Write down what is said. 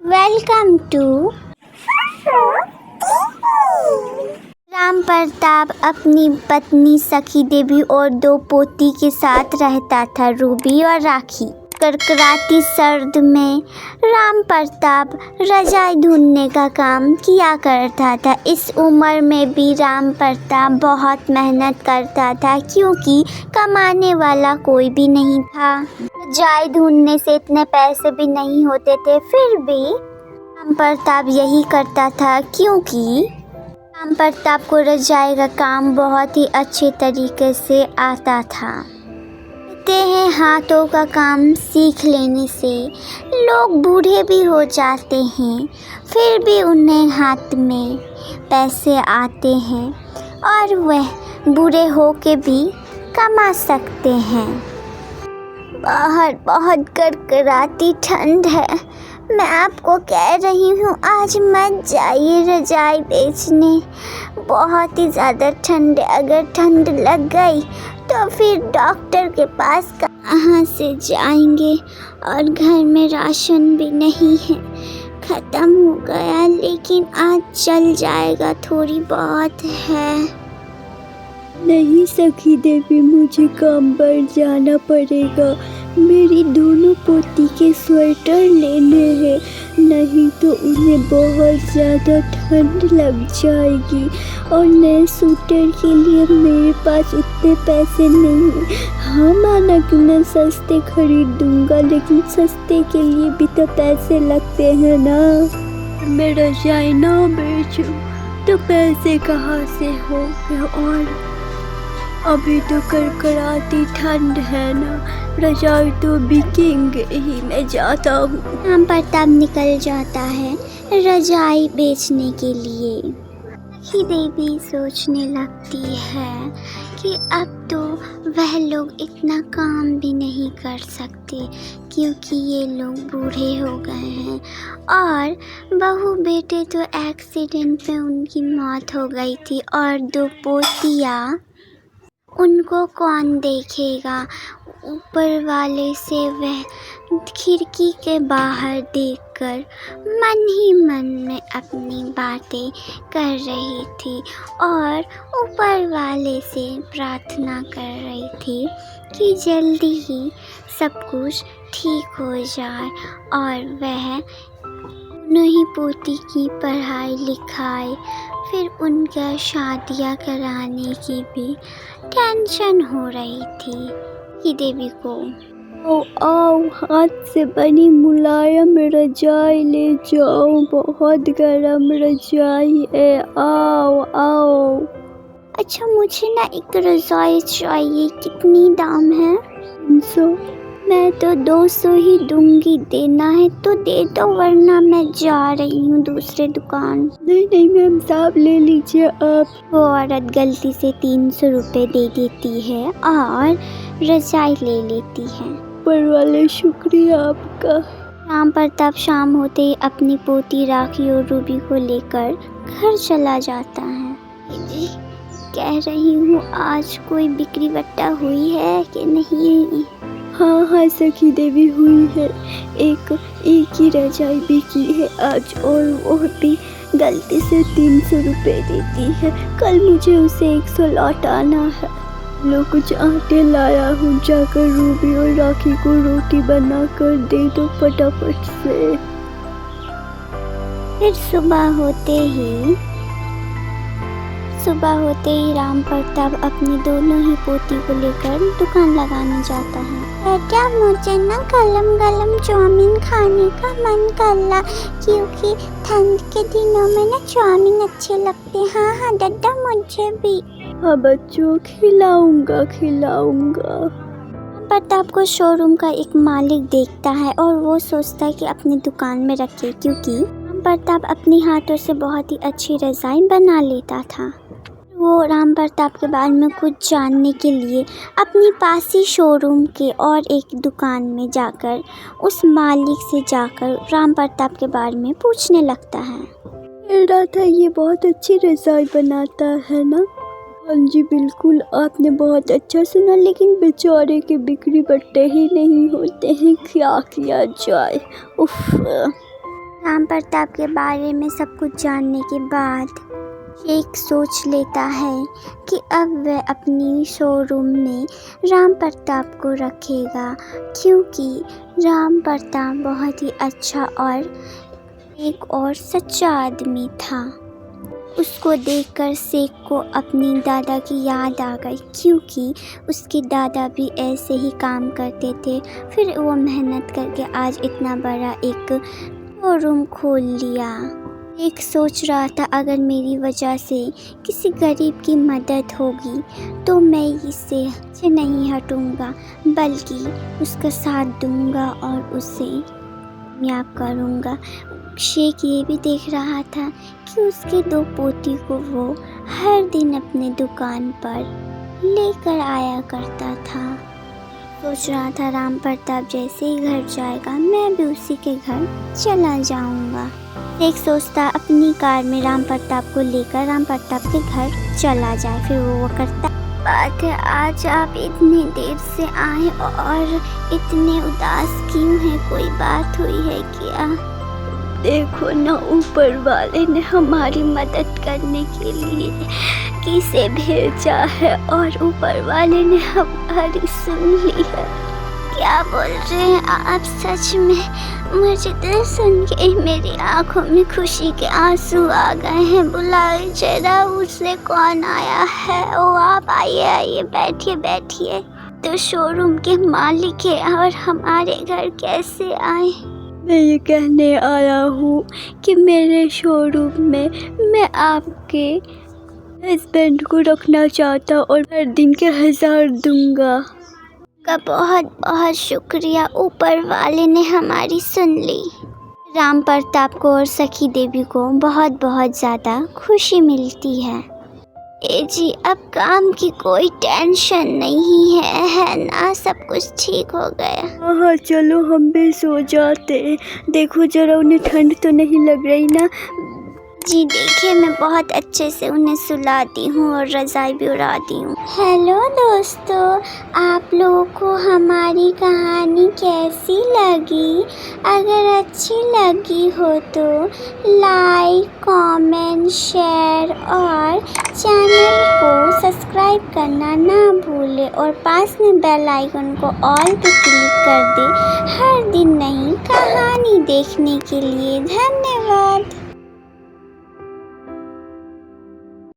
Welcome to Ram Pratap अपनी पत्नी सखी देवी और 2 पोती के साथ रहता था, रूबी और राखी। कड़कड़ाती सर्द में राम प्रताप रजाई ढूंढने का काम किया करता था। इस उम्र में भी राम प्रताप बहुत मेहनत करता था क्योंकि कमाने वाला कोई भी नहीं था। रजाई ढूंढने से इतने पैसे भी नहीं होते थे, फिर भी राम प्रताप यही करता था क्योंकि राम प्रताप को रजाई का काम बहुत ही अच्छे तरीके से आता था। कहते हैं हाथों का काम सीख लेने से लोग बूढ़े भी हो जाते हैं, फिर भी उन्हें हाथ में पैसे आते हैं और वह बूढ़े हो के भी कमा सकते हैं। बाहर बहुत कड़कड़ाती ठंड है, मैं आपको कह रही हूँ आज मत जाइए रजाई बेचने। बहुत ही ज़्यादा ठंड है, अगर ठंड लग गई तो फिर डॉक्टर के पास कहाँ से जाएंगे और घर में राशन भी नहीं है, ख़त्म हो गया, लेकिन आज चल जाएगा, थोड़ी बहुत है। नहीं सखी देवी, मुझे काम पर जाना पड़ेगा, मेरी दोनों पोती के स्वेटर लेने हैं, नहीं तो उन्हें बहुत ज़्यादा ठंड लग जाएगी और नए स्वेटर के लिए मेरे पास उतने पैसे नहीं हैं। हाँ माना कि मैं सस्ते खरीद दूँगा, लेकिन सस्ते के लिए भी तो पैसे लगते हैं ना। मैं रजाई ना बेचूँ तो पैसे कहाँ से होंगे, और अभी तो कड़कड़ाती ठंड है ना, रजाई तो बिकेंगे ही, मैं जाता हूँ। राम प्रताप निकल जाता है रजाई बेचने के लिए। सखी देवी सोचने लगती है कि अब तो वह लोग इतना काम भी नहीं कर सकते क्योंकि ये लोग बूढ़े हो गए हैं और बहू बेटे तो एक्सीडेंट में उनकी मौत हो गई थी और 2 पोतियाँ, उनको कौन देखेगा। ऊपर वाले से वह खिड़की के बाहर देखकर मन ही मन में अपनी बातें कर रही थी और ऊपर वाले से प्रार्थना कर रही थी कि जल्दी ही सब कुछ ठीक हो जाए और वह उन्हीं पोती की पढ़ाई लिखाई, फिर उनका शादियाँ कराने की भी टेंशन हो रही थी कि देवी को। आओ हाथ से बनी मुलायम रजाई ले जाओ, बहुत गर्म रजाई है, आओ आओ। अच्छा मुझे ना एक रजाई चाहिए, कितनी दाम है? 300। मैं तो 200 ही दूंगी, देना है तो दे दो वरना मैं जा रही हूँ दूसरे दुकान। नहीं नहीं मैम साहब ले लीजिए आप। वो औरत गलती से 300 रुपये दे देती है और रजाई ले लेती है। ऊपर वाले शुक्रिया आपका। राम प्रताप शाम होते ही अपनी पोती राखी और रूबी को लेकर घर चला जाता है। जी कह रही हूँ आज कोई बिक्री बट्टा हुई है कि नहीं? हाँ हाँ सखी देवी हुई है, एक ही रजाई बिकी है आज और वो भी गलती से 300 रुपये देती है, कल मुझे उसे 100 लौटाना है। लो कुछ आटे लाया हूँ, जाकर रूबी और राखी को रोटी बना कर दे दो फटाफट से। फिर सुबह होते ही राम प्रताप अपनी दोनों ही पोती को लेकर दुकान लगाने जाता है। बेटा मुझे ना गरम गरम चाउमीन खाने का मन कर रहा क्योंकि ठंड के दिनों में ना चाउमीन अच्छे लगते हैं। हाँ हाँ दादा मुझे भी। हाँ बच्चों खिलाऊंगा। प्रताप को शोरूम का एक मालिक देखता है और वो सोचता है कि अपनी दुकान में रखे क्योंकि राम प्रताप अपने हाथों से बहुत ही अच्छी रजाई बना लेता था। वो राम प्रताप के बारे में कुछ जानने के लिए अपनी पासी शोरूम के और एक दुकान में जाकर उस मालिक से जाकर राम प्रताप के बारे में पूछने लगता है। कह रहा था ये बहुत अच्छी रजाई बनाता है ना? हाँ जी बिल्कुल, आपने बहुत अच्छा सुना, लेकिन बेचारे के बिक्री बट्टे ही नहीं होते हैं, क्या किया जाए। उफ। राम प्रताप के बारे में सब कुछ जानने के बाद शेख सोच लेता है कि अब वह अपनी शोरूम में राम प्रताप को रखेगा, क्योंकि राम प्रताप बहुत ही अच्छा और एक और सच्चा आदमी था। उसको देखकर शेख को अपनी दादा की याद आ गई, क्योंकि उसके दादा भी ऐसे ही काम करते थे। फिर वो मेहनत करके आज इतना बड़ा एक शोरूम खोल लिया। एक सोच रहा था, अगर मेरी वजह से किसी गरीब की मदद होगी तो मैं इससे पीछे नहीं हटूंगा, बल्कि उसका साथ दूंगा और उसे कामयाब करूंगा। शेख ये भी देख रहा था कि उसके 2 पोती को वो हर दिन अपने दुकान पर लेकर आया करता था। सोच रहा था, राम प्रताप जैसे ही घर जाएगा मैं भी उसी के घर चला जाऊंगा। शेख सोचता अपनी कार में राम प्रताप को लेकर राम प्रताप के घर चला जाए। फिर वो करता, बात है आज आप इतनी देर से आए और इतने उदास क्यों हैं? कोई बात हुई है क्या? देखो ना, ऊपर वाले ने हमारी मदद करने के लिए किसे भेजा है और ऊपर वाले ने हमारी सुन ली है। क्या बोल रहे हैं आप? सच में मुझे तो सुन के मेरी आंखों में खुशी के आंसू आ गए हैं। बुलाओ जरा उसे, कौन आया है? ओ आप आइए बैठिए बैठिए। तो शोरूम के मालिक है और हमारे घर कैसे आए? मैं ये कहने आया हूँ कि मेरे शोरूम में मैं आपके हस्बैंड को रखना चाहता और हर दिन के 1000 दूंगा। का बहुत बहुत शुक्रिया, ऊपर वाले ने हमारी सुन ली। राम प्रताप को और सखी देवी को बहुत बहुत ज़्यादा खुशी मिलती है। जी, अब काम की कोई टेंशन नहीं है ना? सब कुछ ठीक हो गया? हाँ, चलो हम भी सो जाते। देखो जरा, उन्हें ठंड तो नहीं लग रही ना? जी देखिए, मैं बहुत अच्छे से उन्हें सुलाती हूँ और रज़ाई भी उड़ाती हूँ। हेलो दोस्तों, आप लोगों को हमारी कहानी कैसी लगी? अगर अच्छी लगी हो तो लाइक, कमेंट, शेयर और चैनल को सब्सक्राइब करना ना भूलें और पास में बेल आइकन को ऑल पे क्लिक कर दें हर दिन नई कहानी देखने के लिए। धन्यवाद।